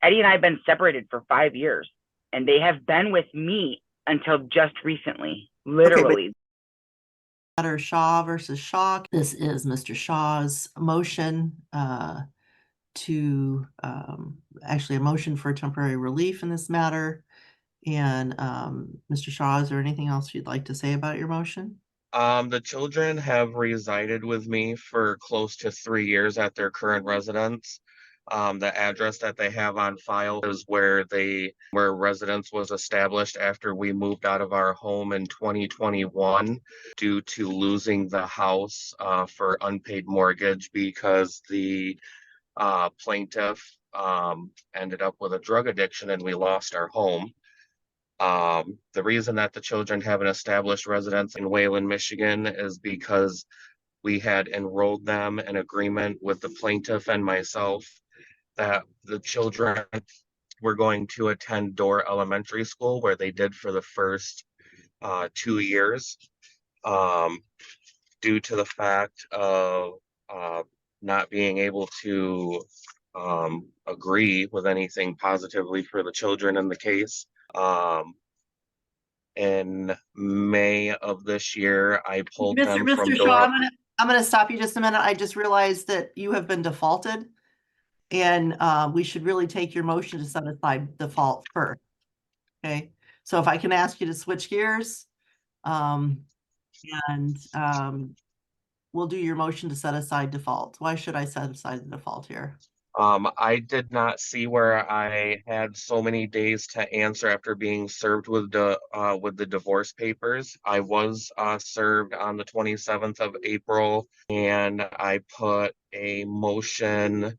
Eddie and I have been separated for 5 years, and they have been with me until just recently, literally. Okay, matter Shaw versus Shaw. This is Mr. Shaw's motion to actually a motion for temporary relief in this matter. And Mr. Shaw, is there anything else you'd like to say about your motion? The children have resided with me for close to 3 years at their current residence. The address that they have on file is where residence was established after we moved out of our home in 2021 due to losing the house for unpaid mortgage because the plaintiff ended up with a drug addiction and we lost our home. The reason that the children have an established residence in Wayland, Michigan is because we had enrolled them in agreement with the plaintiff and myself that the children were going to attend Door Elementary School, where they did for the first 2 years. Due to the fact of not being able to agree with anything positively for the children in the case. In May of this year, I pulled them from Mr. Shaw, Door. I'm gonna stop you just a minute. I just realized that you have been defaulted, and we should really take your motion to set aside default first. Okay, so if I can ask you to switch gears, and we'll do your motion to set aside default. Why should I set aside the default here? I did not see where I had so many days to answer after being served with the divorce papers. I was served on the 27th of April, and I put a motion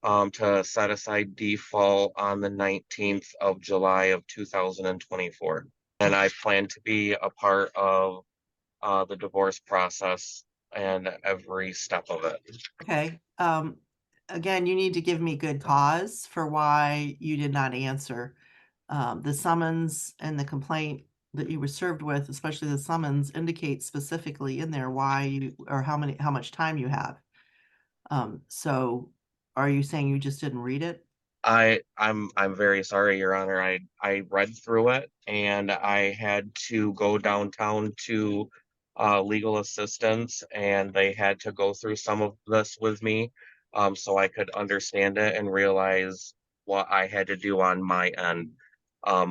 to set aside default on the 19th of July of 2024. And I plan to be a part of the divorce process and every step of it. Okay. Again, you need to give me good cause for why you did not answer. The summons and the complaint that you were served with, especially the summons, indicates specifically in there why you or how much time you have. So are you saying you just didn't read it? I'm very sorry, Your Honor. I read through it and I had to go downtown to legal assistance, and they had to go through some of this with me so I could understand it and realize what I had to do on my end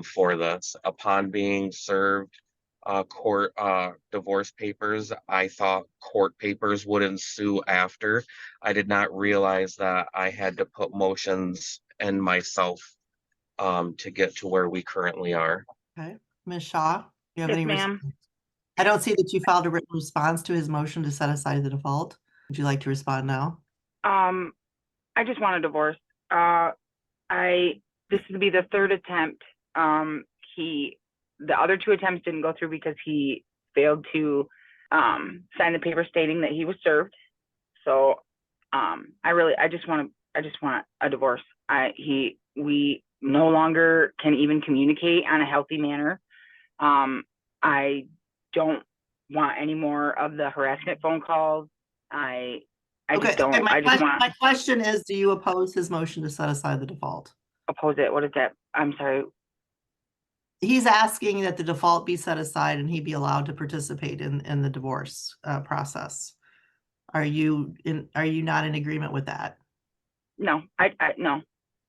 for this. Upon being served court divorce papers, I thought court papers would ensue after. I did not realize that I had to put motions and myself to get to where we currently are. Okay. Ms. Shaw, you have Yes, any ma'am. I don't see that you filed a written response to his motion to set aside the default. Would you like to respond now? I just want a divorce. This would be the third attempt. The other two attempts didn't go through because he failed to sign the paper stating that he was served. So I just want a divorce. We no longer can even communicate on a healthy manner. I don't want any more of the harassment phone calls. I just don't. My question is, do you oppose his motion to set aside the default? Oppose it. What is that? I'm sorry. He's asking that the default be set aside and he be allowed to participate in the divorce process. Are you not in agreement with that? No, no.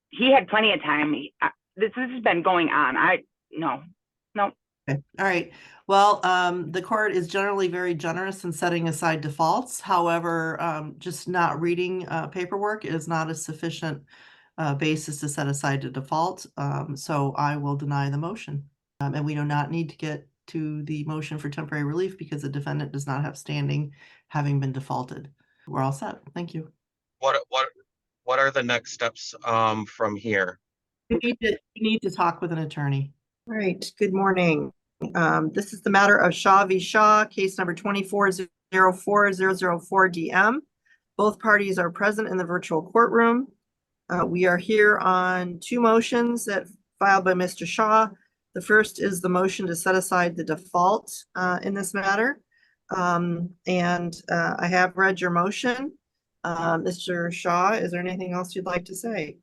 He had plenty of time. This has been going on. No. Okay. All right. Well, the court is generally very generous in setting aside defaults. However, just not reading paperwork is not a sufficient basis to set aside a default. So I will deny the motion. And we do not need to get to the motion for temporary relief because the defendant does not have standing, having been defaulted. We're all set. Thank you. What are the next steps from here? You need to talk with an attorney. All right, good morning. This is the matter of Shaw v. Shaw, case number 2404004DM. Both parties are present in the virtual courtroom. We are here on two motions that filed by Mr. Shaw. The first is the motion to set aside the default in this matter. I have read your motion. Mr. Shaw, is there anything else you'd like to say?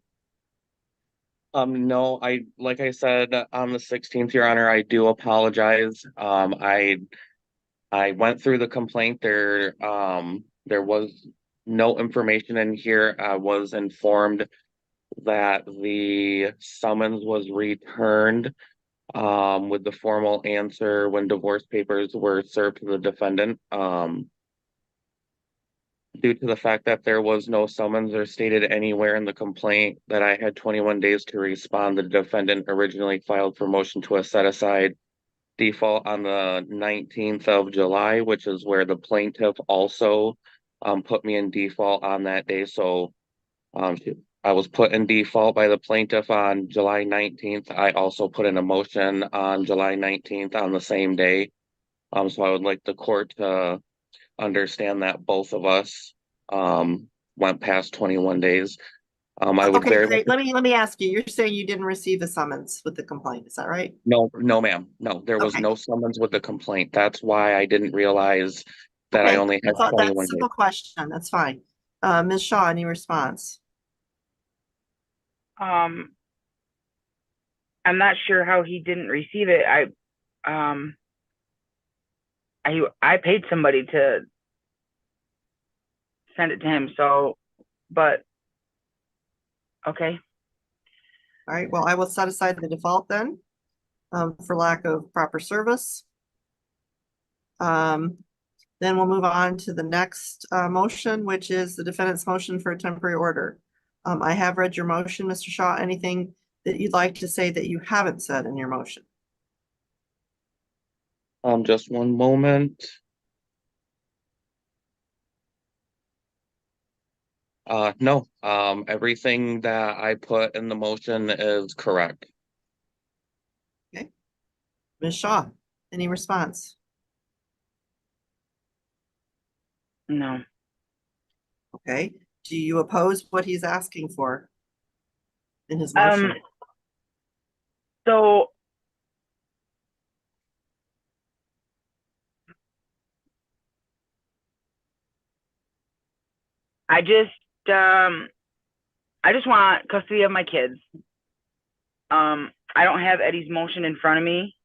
No, like I said, on the 16th, Your Honor, I do apologize. I went through the complaint. There was no information in here. I was informed that the summons was returned, with the formal answer when divorce papers were served to the defendant. Due to the fact that there was no summons or stated anywhere in the complaint that I had 21 days to respond, the defendant originally filed for motion to a set aside default on the 19th of July, which is where the plaintiff also put me in default on that day. So um, I was put in default by the plaintiff on July 19th. I also put in a motion on July 19th on the same day. So I would like the court to understand that both of us went past 21 days. I would Okay, very great. much. Let me ask you, you're saying you didn't receive a summons with the complaint, is that right? No, no, ma'am. No, there was Okay. no summons with the complaint. That's why I didn't realize that I Okay, only had that's 21 days. simple question, that's fine. Ms. Shaw, any response? I'm not sure how he didn't receive it. I paid somebody to send it to him, so, but, okay. All right, well, I will set aside the default then, for lack of proper service. Then we'll move on to the next, motion, which is the defendant's motion for a temporary order. I have read your motion, Mr. Shaw. Anything that you'd like to say that you haven't said in your motion? Just one moment. No, everything that I put in the motion is correct. Ms. Shaw, any response? No. Okay, do you oppose what he's asking for in his motion? So I just want custody of my kids. I don't have Eddie's motion in front of me,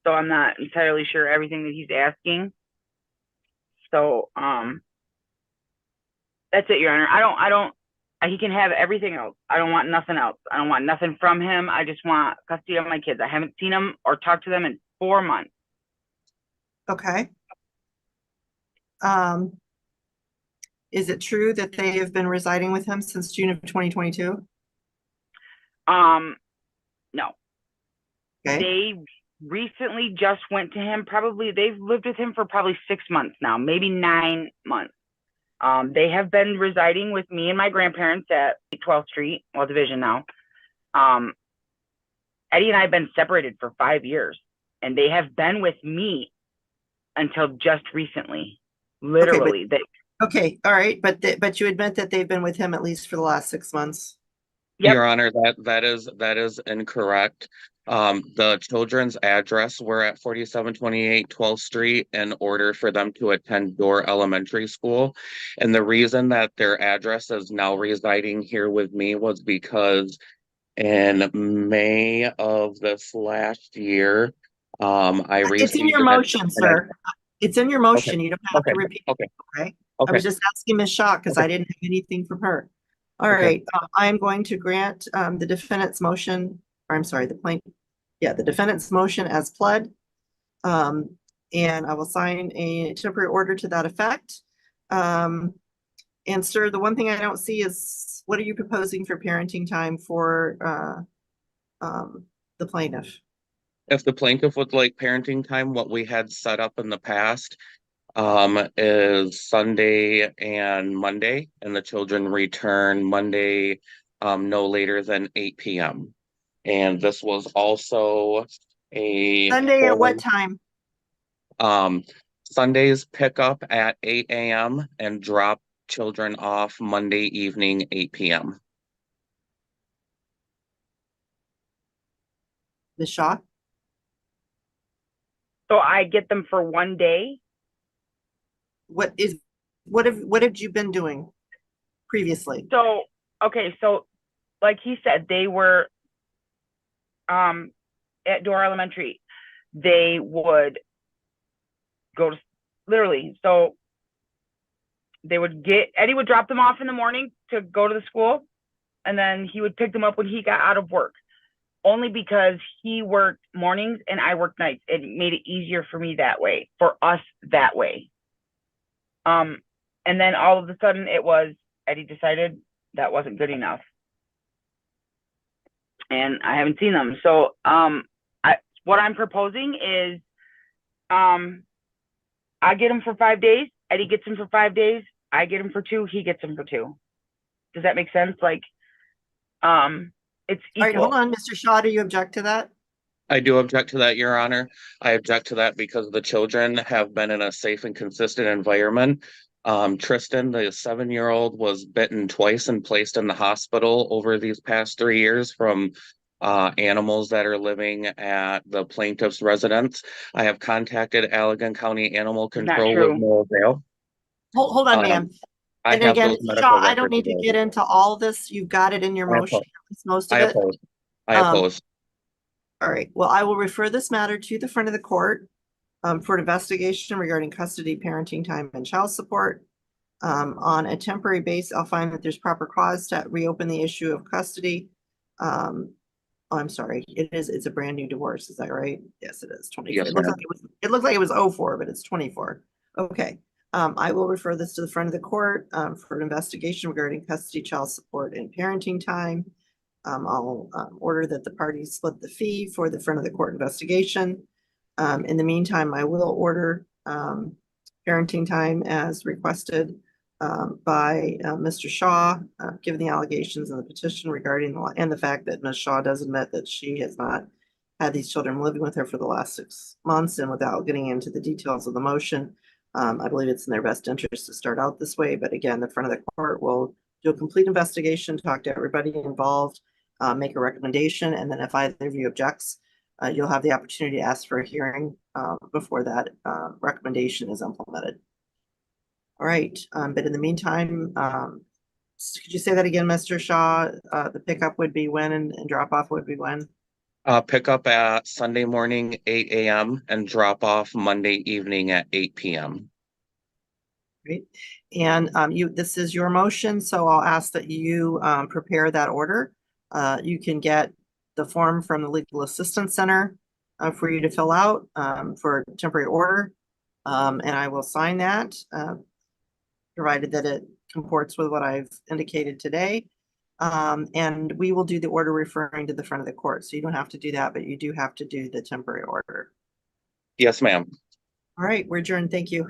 so I'm not entirely sure everything that he's asking. So, that's it, Your Honor. He can have everything else. I don't want nothing else. I don't want nothing from him. I just want custody of my kids. I haven't seen them or talked to them in 4 months. Okay. Is it true that they have been residing with him since June of 2022? No. Okay, They recently just went to him. They've lived with him for probably 6 months now, maybe 9 months. They have been residing with me and my grandparents at 12th Street, Division now. Eddie and I have been separated for 5 years, and they have been with me until just recently. Literally, okay, all right, but you admit that they've been with him at least for the last 6 months? Yep. Your Honor, that is incorrect. The children's address were at 4728 12th Street in order for them to attend Door Elementary School. And the reason that their address is now residing here with me was because in May of this last year, I It's in received your motion, sir. It's in your motion. You don't have to repeat. Okay. Okay. I Okay. was just asking Ms. Shaw because Okay. I didn't have anything from her. All Okay. right, I am going to grant the defendant's motion, or I'm sorry, the defendant's motion as pled. And I will sign a temporary order to that effect. And sir, the one thing I don't see is, what are you proposing for parenting time for the plaintiff? If the plaintiff would like parenting time, what we had set up in the past is Sunday and Monday, and the children return Monday no later than 8 p.m. And this was also a Sunday at what time? Sundays pick up at 8 a.m. and drop children off Monday evening 8 p.m. Ms. Shaw? So I get them for 1 day. What have you been doing previously? So, okay, so like he said, they were at Door Elementary, they would go to, literally, so Eddie would drop them off in the morning to go to the school, and then he would pick them up when he got out of work. Only because he worked mornings and I worked nights. It made it easier for me that way, for us that way. And then all of a sudden Eddie decided that wasn't good enough. And I haven't seen them. So what I'm proposing is I get him for 5 days, Eddie gets him for 5 days, I get him for 2, he gets him for 2. Does that make sense? Like, it's equal. All right, hold on, Mr. Shaw, do you object to that? I do object to that, Your Honor. I object to that because the children have been in a safe and consistent environment. Tristan, the 7-year-old, was bitten twice and placed in the hospital over these past 3 years from animals that are living at the plaintiff's residence. I have contacted Allegan County Animal Control with no avail. Hold on, ma'am. I And have again, those Mr. medical Shaw, I don't records need to available. get into all this. You've got it in your I motion, oppose. at least most of I it. oppose. I oppose. All right, well, I will refer this matter to the front of the court for an investigation regarding custody, parenting time, and child support. On a temporary basis, I'll find that there's proper cause to reopen the issue of custody. Oh, I'm sorry, it's a brand new divorce, is that right? Yes, it is 24. Yes, It looks ma'am. like it was 04, but it's 24. Okay. I will refer this to the front of the court for an investigation regarding custody, child support, and parenting time. I'll order that the parties split the fee for the front of the court investigation. In the meantime, I will order parenting time as requested by Mr. Shaw, given the allegations in the petition regarding and the fact that Ms. Shaw does admit that she has not had these children living with her for the last 6 months, and without getting into the details of the motion, I believe it's in their best interest to start out this way. But again, the front of the court will do a complete investigation, talk to everybody involved, make a recommendation, and then if either of you objects, you'll have the opportunity to ask for a hearing before that recommendation is implemented. All right, but in the meantime, could you say that again, Mr. Shaw? The pickup would be when and drop off would be when? Pick up at Sunday morning, 8 a.m. and drop off Monday evening at 8 p.m. Great. And this is your motion, so I'll ask that you prepare that order. You can get the form from the Legal Assistance Center for you to fill out for temporary order. And I will sign that, provided that it comports with what I've indicated today. And we will do the order referring to the front of the court. So you don't have to do that, but you do have to do the temporary order. Yes, ma'am. All right, we're adjourned. Thank you.